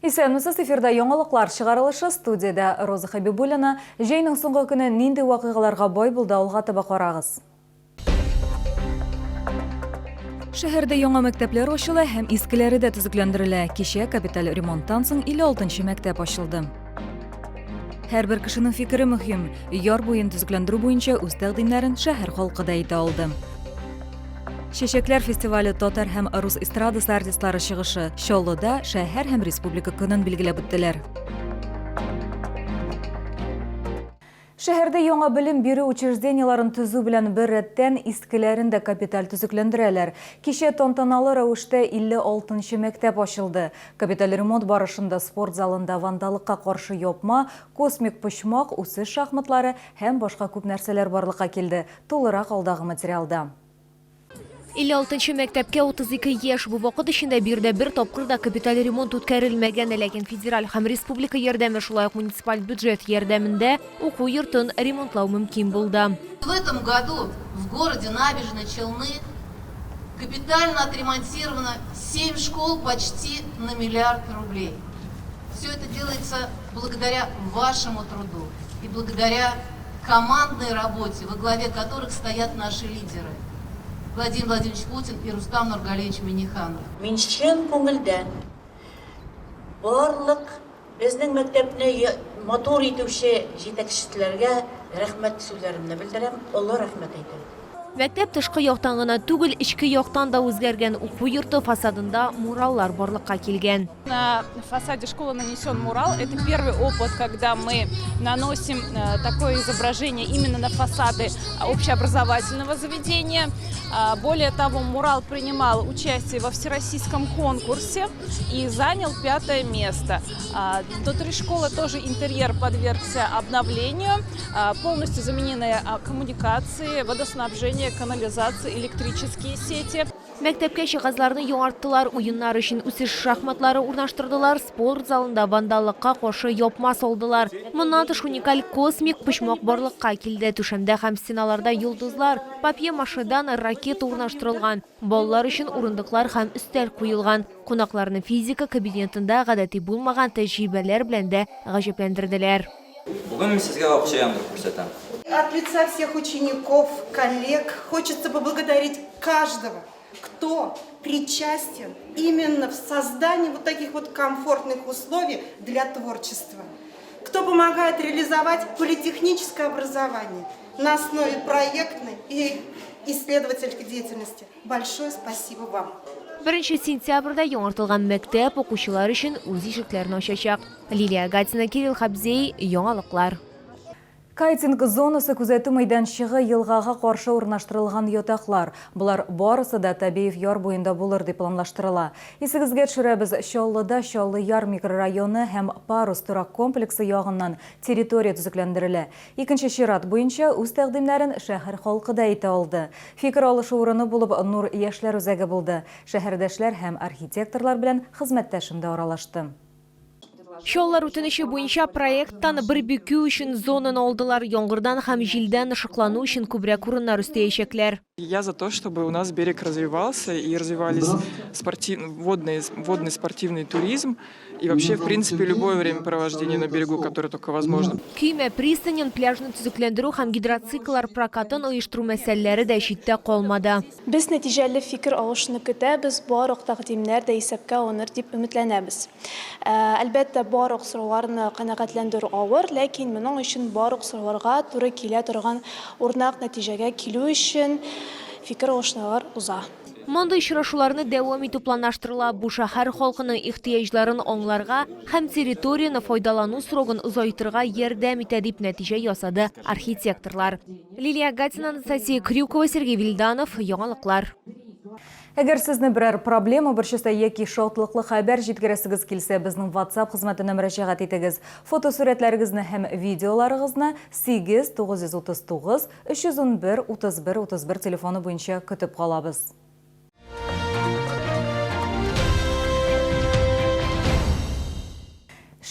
Исәнмесез, эфирда яңалыклар чыгарылышы, студияда Роза Хабибуллина. Җәйнең соңгы көне нинди вакыйгаларга бай булды, алга таба карагыз. Шәһәрдә яңа мәктәпләр ачыла һәм искеләре дә төзекләндерелә. Кичә капиталь ремонттан соң 56-нчы мәктәп ачылды. Һәрбер кешенең фикере мөһим. Яр буен төзекләндерү буенча үз тәкъдимнәрен шәһәр халкы да әйтә алды. Чәчәкләр фестивале татар һәм рус эстрадасы артистлары чыгышы. Чаллыда шәһәр һәм республика көнен билгеләп үттеләр. Шәһәрдә яңа белем бирү учрежденияларын төзү белән бер рәттән искеләрен дә капиталь төзекләндерәләр. Кичә тантаналы рәвештә 56-нчы мәктәп ачылды. Капиталь ремонт барышында спорт залында вандалыкка каршы япма, космик почмак, үсеш шахматлары һәм башка күп нәрсәләр барлыкка килде. Тулырак алдагы материалда. 56-нчы мәктәпкә 32 яшь бу вакыт эчендә бирдә бер тапкырда капиталь ремонт үткәрелмәгән, ләкин федераль һәм республика ярдәме шулай ук муниципаль бюджет ярдәмендә уку йортын ремонтлау мөмкин булды. В этом году в городе Набережные Челны капитально отремонтировано 7 школ почти на 1 миллиард рублей. Все это делается благодаря вашему труду и благодаря командной работе, во главе которых стоят наши лидеры. Владимир Владимирович Путин и Рустам Нургалевич Минниханов. Мин чын күңелдән барлык безнең мәктәпне мотор итүче җитәкчеләргә рәхмәт сүзләремне белдерәм. Алла рәхмәт әйтә. Мәктәп тышкы яктан гына түгел, ичке яктан да үзгәргән уку йорты фасадында мураллар барлыкка килгән. На фасаде школы нанесен мурал. Это первый опыт, когда мы наносим такое изображение именно на фасады общеобразовательного заведения. Более того, мурал принимал участие во всероссийском конкурсе и занял 5-е место. Внутри школы тоже интерьер подвергся обновлению. Полностью заменены коммуникации, водоснабжение, канализация, электрические сети. Мәктәпкә җиһазларны яңарттылар, уеннар өчен үсеш шахматлары урнаштырдылар, спорт залында вандаллыкка каршы япма салдылар. Моннан тыш уникаль космик почмак барлыкка килде. Түшәмдә һәм стеналарда йолдызлар, папье-машедан ракета урнаштырылган. Балалар өчен урындыклар һәм өстәл куелган. Кунакларны физика кабинетында гадәти булмаган тәҗрибәләр белән дә гаҗәпләндерделәр. Бүген мин сезгә акча яңгыр күрсәтәм. От лица всех учеников, коллег хочется поблагодарить каждого, кто причастен именно в создании вот таких вот комфортных условий для творчества. Кто помогает реализовать политехническое образование на основе проектной и исследовательской деятельности. Большое спасибо вам. 1 сентябрьдә яңартылган мәктәп укучылар өчен үз ишекләрен ачачак. Лилия Гатина, Кирилл Хабзей, яңалыклар. Кайтинг зонасы күзәтү мәйданчыгы елгага каршы урнаштырылган ятаклар. Булар барысы да Табиев яр буенда булыр дип планлаштырыла. Исегезгә төшерәбез, Чаллыда Чаллы яр микрорайоны һәм Парус торак комплексы ягыннан территория төзекләндерелә. Икенче чират буенча үз тәкъдимнәрен шәһәр халкы да әйтә алды. Фикер алышу урыны булып Нур яшьләр үзәге булды. Шәһәрдәшләр һәм архитекторлар белән хезмәттәшем дә аралашты. Чаллар үтенече буенча проекттан барбекю өчен зонаны алдылар, яңгырдан һәм җилдән ышыклану өчен күбрәк урыннар өстәячәкләр. Я за то, чтобы у нас берег развивался и развивались водный спортивный туризм и вообще, в принципе, любое времяпровождение на берегу, которое только возможно. Көймә пристанен пляжны төзекләндерү һәм гидроциклар прокатын оештыру мәсьәләләре дә читтә калмады. Без нәтиҗәле фикер алышны көтәбез, барлык тәкъдимнәр дә исәпкә алыныр дип өметләнәбез. Әлбәттә, барлык сорауларны канәгатьләндерү авыр, ләкин моның өчен барлык сорауларга туры килә торган урнак нәтиҗәгә килү өчен фикер алышулар уза. Мондый очрашуларны дәвам итү планлаштырыла. Бу шәһәр халкының ихтыяҗларын аңларга һәм территорияны файдалану срогын озайтырга ярдәм итә дип нәтиҗә ясады архитекторлар. Лилия Гатина, Анастасия Крюкова, Сергей Вильданов, яңалыклар. Әгәр сезне берәр проблема, берчәстә яки шатлыклы хәбәр җиткерәсегез килсә, безнең WhatsApp хезмәтенә мөрәҗәгать итегез. Фотосурәтләрегезне һәм видеоларыгызны 8 939 311 31 31 телефоны буенча көтеп калабыз.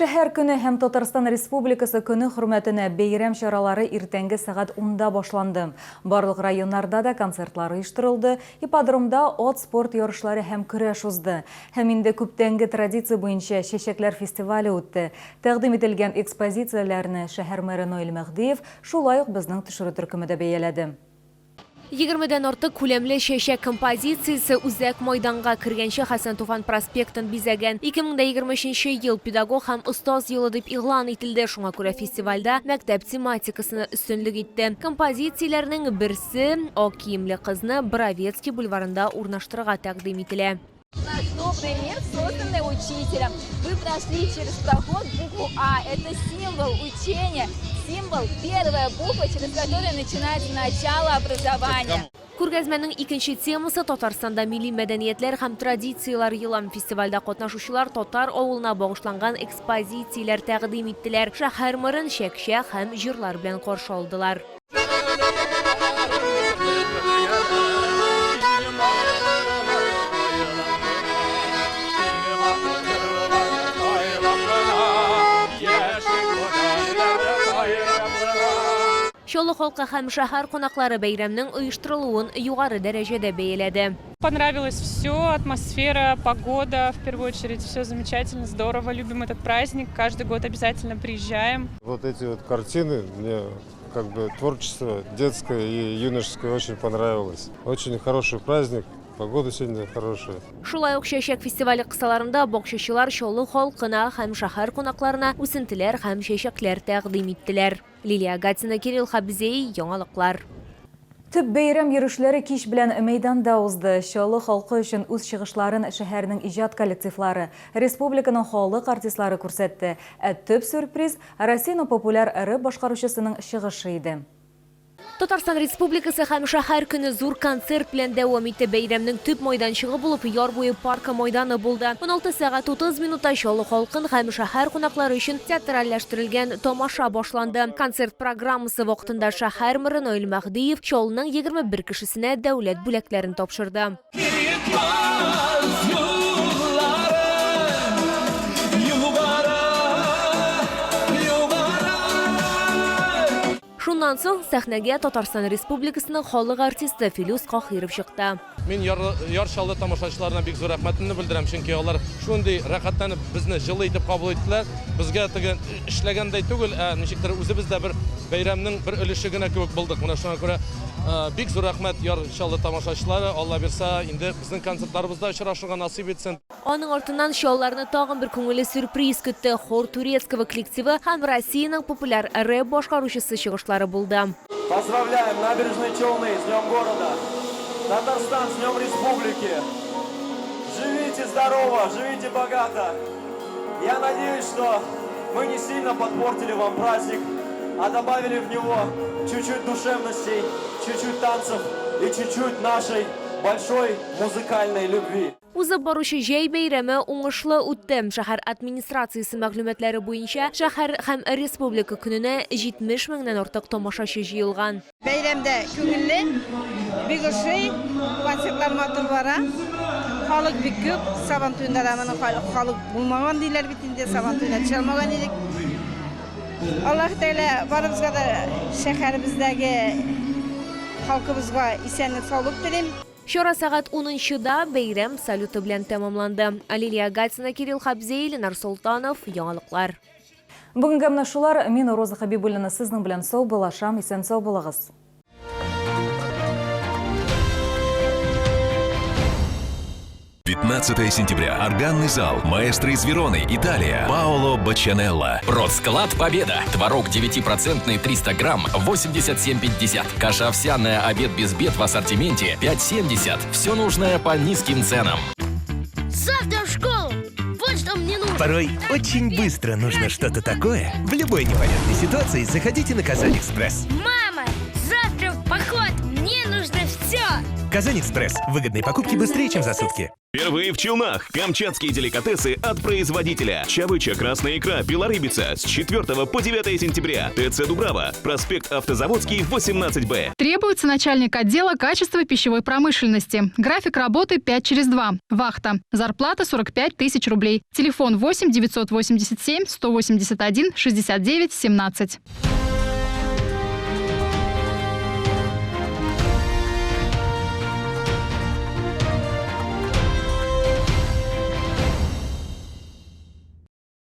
Шәһәр көне һәм Татарстан Республикасы көне хөрмәтенә бәйрәм чаралары иртәнге сәгать 10-да башланды. Барлык районнарда да концертлар оештырылды, ипподромда от спорт ярышлары һәм көрәш узды. Һәм инде күптәнге традиция буенча Чәчәкләр фестивале үтте. Тәкъдим ителгән экспозицияләрне шәһәр мэры Наил Мәхдиев шулай ук безнең төшерү төркемендә бәяләде. 20-дән артык күләмле чәчәк композициясе үзәк майданга кергәнче Хәсән Туфан проспектын бизәгән. 2023 ел педагог һәм остаз елы дип игълан ителде. Шуңа күрә фестивальдә мәктәп тематикасына өстенлек итте. Композицияләрнең берсе ак киемле кызны Боровецкий бульварында урнаштырырга тәкъдим ителә. Наш добрый мир, созданный учителем. Вы прошли через проход букву А. Это символ учения, символ, первая буква, через которую начинается начало образования. Күргәзмәнең икенче темасы Татарстанда милли мәдәниятләр һәм традициялар елы. Фестивальдә катнашучылар татар авылына багышланган экспозицияләр тәкъдим иттеләр. Шәһәр мэрын чәкчә һәм җырлар белән каршы алдылар. Чаллы халкы һәм шәһәр кунаклары бәйрәмнең оештырылуын югары дәрәҗәдә бәяләде. Понравилось все, атмосфера, погода, в первую очередь, все замечательно, здорово, любим этот праздник, каждый год обязательно приезжаем. Вот эти вот картины, мне как бы творчество детское и юношеское очень понравилось. Очень хороший праздник. Погода сегодня хорошая. Шулай ук чәчәк фестивале кысаларында бакчачылар Чаллы халкына һәм шәһәр кунакларына үсентеләр һәм чәчәкләр тәкъдим иттеләр. Лилия Гатина, Кирилл Хабзей, яңалыклар. Төп бәйрәм йөрүшләре кич белән мәйданда узды. Чаллы халкы өчен үз чыгышларын шәһәрнең иҗат коллективлары, республиканың халык артистлары күрсәтте. Төп сюрприз Россиянең популяр рэп башкаручысының чыгышы иде. Татарстан Республикасы һәм шәһәр көне зур концерт белән дәвам итте. Бәйрәмнең төп майданчыгы булып Яр буе паркы майданы булды. 16 сәгать 30 минутта Чаллы халкын һәм шәһәр кунаклары өчен театральләштерелгән тамаша башланды. Концерт программасы вакытында шәһәр мэры Наил Мәхдиев Чаллының 21 кешесенә дәүләт бүләкләрен тапшырды. Шуннан соң сәхнәгә Татарстан Республикасының халык артисты Филус Кахиров чыкты. Мен яр Чаллы тамашачыларына бик зур рәхмәтемне белдерәм, чөнки алар шундый рәхәтләнеп безне җылы итеп кабул иттеләр. Безгә эшләгәндәй түгел, ничектер үзебез дә бер бәйрәмнең бер өлеше генә кебек булдык. Менә шуңа күрә бик зур рәхмәт яр Чаллы тамашачылары. Алла бирсә, инде безнең концертларыбызда очрашырга насыйп итсен. Аның артыннан Чаллыларны тагын бер күңелле сюрприз көтте. Хор турецкого коллективы һәм Россиянең популяр рэп башкаручысы чыгышлары булды. Поздравляем набережные Челны с Днем города, Татарстан с Днем Республики. Живите здорово, живите богато. Я надеюсь, что мы не сильно подпортили вам праздник, а добавили в него чуть-чуть душевностей, чуть-чуть танцев и чуть-чуть нашей большой музыкальной любви. Узып баручы җәй бәйрәме уңышлы үтте. Шәһәр администрациясе мәгълүматлары буенча шәһәр һәм республика көненә 70 меңнән артык тамашачы җыелган. Бәйрәмдә күңелле, бик ошый, концертлар матур бара. Халык бик күп, Сабан туенда да моны халык булмаган диләр бит инде, Сабан туенда чалмаган идек. Аллаһ Тәгалә барыбызга да шәһәребездәге халкыбызга исәнлек, саулык телим. Чара сәгать 10-да бәйрәм салюты белән тәмамланды. Лилия Гатина, Кирилл Хабзей, Ленар Солтанов, яңалыклар. Бүгенге менә шулар. Мин Роза Хабибуллина сезнең белән сау булашам, исән сау булыгыз. 15 сентября. Органный зал. Маэстро из Вероны, Италия. Паоло Баччанелло. Продсклад Победа. Творог 9% 300 грамм 87,50. Каша овсяная обед без бед в ассортименте 5,70. Все нужное по низким ценам. Завтра в школу. Вот что мне нужно. Порой очень быстро нужно что-то такое. В любой непонятной ситуации заходите на Казань-Экспресс. Мама, завтра в поход. Мне нужно все. Казань-Экспресс. Выгодные покупки быстрее, чем за сутки. Впервые в Челнах. Камчатские деликатесы от производителя. Чавыча, красная икра, белорыбица с 4 по 9 сентября. ТЦ Дубрава. Проспект Автозаводский, 18Б. Требуется начальник отдела качества пищевой промышленности. График работы 5 через 2. Вахта. Зарплата 45 тысяч рублей. Телефон 8 987 181 69 17.